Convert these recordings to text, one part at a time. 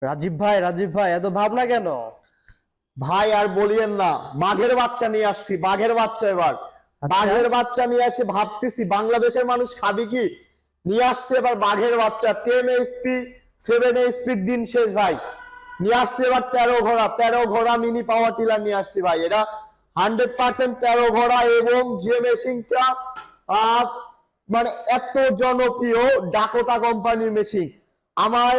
রাজীব ভাই এত ভাবনা কেন? ভাই আর বলিয়েন না, বাঘের বাচ্চা নিয়ে আসছি, বাঘের বাচ্চা। এবার বাঘের বাচ্চা নিয়ে আসি, ভাবতেছি বাংলাদেশের মানুষ খাবি কি, নিয়ে আসছে এবার বাঘের বাচ্চা। 10 HP 7 HP দিন শেষ ভাই। নিয়ে আসছে এবার 13 ঘোড়া মিনি পাওয়ার টিলার নিয়ে আসছি ভাই। এটা 100% 13 ঘোড়া, এবং যে মেশিনটা মানে এত জনপ্রিয়, ডাকোটা কোম্পানির মেশিন। আমার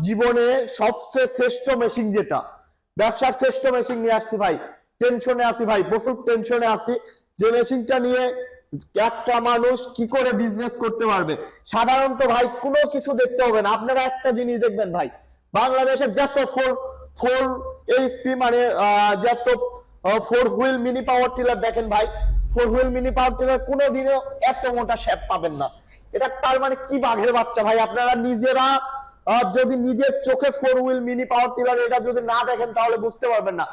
জীবনে সবচেয়ে শ্রেষ্ঠ মেশিন, যেটা ব্যবসার শ্রেষ্ঠ মেশিন নিয়ে আসছি ভাই। টেনশনে আছি ভাই, প্রচুর টেনশনে আছি যে মেশিনটা নিয়ে একটা মানুষ কি করে বিজনেস করতে পারবে। সাধারণত ভাই কোনো কিছু দেখতে হবে না, আপনারা একটা জিনিস দেখবেন ভাই, বাংলাদেশের যত ফোর এইচপি মানে যত 4 হুইল মিনি পাওয়ার টিলার দেখেন ভাই, 4 হুইল মিনি পাওয়ার টিলার কোনোদিনও এত মোটা শেপ পাবেন না। এটা তার মানে কি বাঘের বাচ্চা ভাই। আপনারা নিজেরা যদি নিজের চোখে 4 হুইল মিনি পাওয়ার টিলার এটা যদি না দেখেন তাহলে বুঝতে পারবেন না।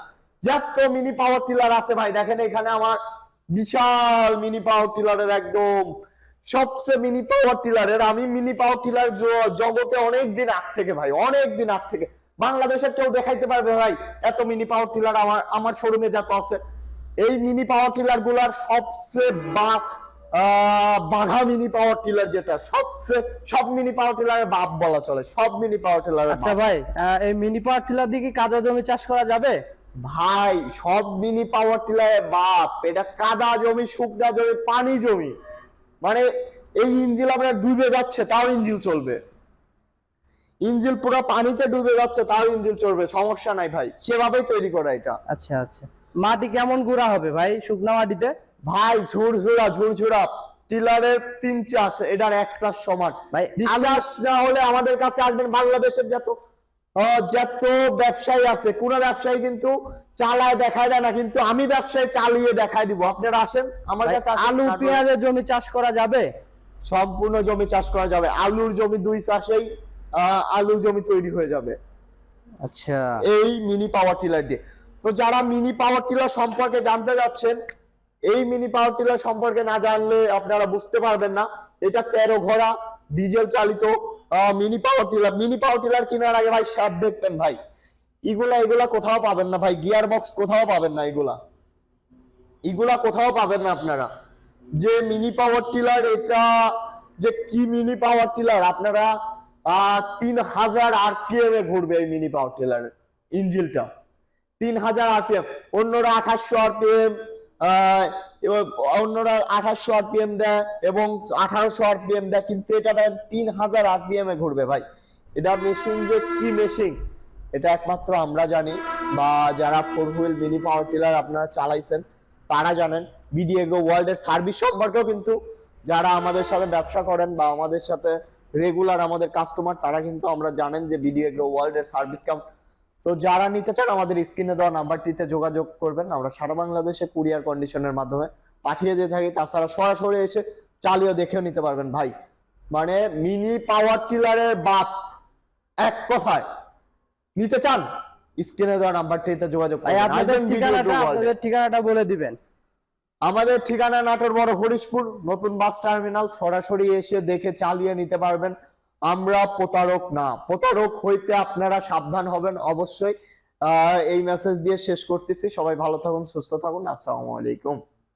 যত মিনি পাওয়ার টিলার আছে ভাই, দেখেন এখানে আমার বিশাল মিনি পাওয়ার টিলারের একদম সবচেয়ে মিনি পাওয়ার টিলারের, আমি মিনি পাওয়ার টিলার জগতে অনেক দিন আগ থেকে ভাই, অনেক দিন আগ থেকে বাংলাদেশের কেউ দেখাইতে পারবে ভাই এত মিনি পাওয়ার টিলার আমার শোরুমে যত আছে। এই মিনি পাওয়ার টিলার গুলার সবচেয়ে বাঘা মিনি পাওয়ার টিলার, যেটা সবচেয়ে সব মিনি পাওয়ার টিলারের বাপ বলা চলে, সব মিনি পাওয়ার টিলারের। আচ্ছা ভাই, এই মিনি পাওয়ার টিলার দিয়ে কি কাদা জমি চাষ করা যাবে? ভাই সব মিনি পাওয়ার টিলারের বাপ। এটা কাদা জমি, শুকনা জমি, পানি জমি, মানে এই ইঞ্জিল আপনার ডুবে যাচ্ছে তাও ইঞ্জিল চলবে, ইঞ্জিল পুরো পানিতে ডুবে যাচ্ছে তাও ইঞ্জিল চলবে, সমস্যা নাই ভাই, সেভাবেই তৈরি করা এটা। আচ্ছা আচ্ছা, মাটি কেমন গুঁড়া হবে ভাই শুকনা মাটিতে? ভাই ঝুরঝুরা টিলারের 3 চাষ, এটার 1 চাষ সমান ভাই। বিশ্বাস না হলে আমাদের কাছে আসবেন, বাংলাদেশের যত ব্যবসায়ী আছে, কোন ব্যবসায়ী কিন্তু চালায় দেখায় দেয় না, কিন্তু আমি ব্যবসায়ী চালিয়ে দেখাই দিব। আপনারা আসেন আমার কাছে। আলু পেঁয়াজের জমি চাষ করা যাবে? সম্পূর্ণ জমি চাষ করা যাবে, আলুর জমি 2 চাষেই আলুর জমি তৈরি হয়ে যাবে। আচ্ছা, এই মিনি পাওয়ার টিলার দিয়ে। তো যারা মিনি পাওয়ার টিলার সম্পর্কে জানতে যাচ্ছেন, এই মিনি পাওয়ার টিলার সম্পর্কে না জানলে আপনারা বুঝতে পারবেন না। এটা 13 ঘোড়া ডিজেল চালিত mini power tiller. Mini power tiller কেনার আগে ভাই সব দেখবেন ভাই, এগুলা কোথাও পাবেন না ভাই, গিয়ার বক্স কোথাও পাবেন না, এগুলা কোথাও পাবেন না আপনারা। যে মিনি পাওয়ার টিলার, এটা যে কি মিনি পাওয়ার টিলার, আপনারা 3000 RPM এ ঘুরবে এই মিনি পাওয়ার টিলারের ইঞ্জিনটা, 3000 RPM। অন্যরা 2800 RPM, অন্যরা 2800 RPM দেয় এবং 1800 RPM দেয়, কিন্তু এটা 3000 RPM এ ঘুরবে ভাই। এটা মেশিন যে কি মেশিন, এটা একমাত্র আমরা জানি, বা যারা 4 হুইল মিনি পাওয়ার টিলার আপনারা চালাইছেন তারা জানেন। বিডি এগ্রো ওয়ার্ল্ড এর সার্ভিস সম্পর্কেও কিন্তু যারা আমাদের সাথে ব্যবসা করেন বা আমাদের সাথে রেগুলার আমাদের কাস্টমার, তারা কিন্তু আমরা জানেন যে বিডি এগ্রো ওয়ার্ল্ড এর সার্ভিস কেমন। তো যারা নিতে চান আমাদের স্ক্রিনে দেওয়া নাম্বারটিতে যোগাযোগ করবেন, আমরা সারা বাংলাদেশে কুরিয়ার কন্ডিশনের মাধ্যমে পাঠিয়ে দিয়ে থাকি। তাছাড়া সরাসরি এসে চালিয়ে দেখেও নিতে পারবেন ভাই। মানে মিনি পাওয়ার টিলারের বাপ এক কথায়। নিতে চান স্ক্রিনে দেওয়া নাম্বারটিতে যোগাযোগ করবেন। আপনাদের ঠিকানাটা বলে দিবেন। আমাদের ঠিকানা নাটোর বড় হরিশপুর নতুন বাস টার্মিনাল। সরাসরি এসে দেখে চালিয়ে নিতে পারবেন। আমরা প্রতারক না, প্রতারক হইতে আপনারা সাবধান হবেন অবশ্যই। এই মেসেজ দিয়ে শেষ করতেছি। সবাই ভালো থাকুন, সুস্থ থাকুন। আসসালামু আলাইকুম।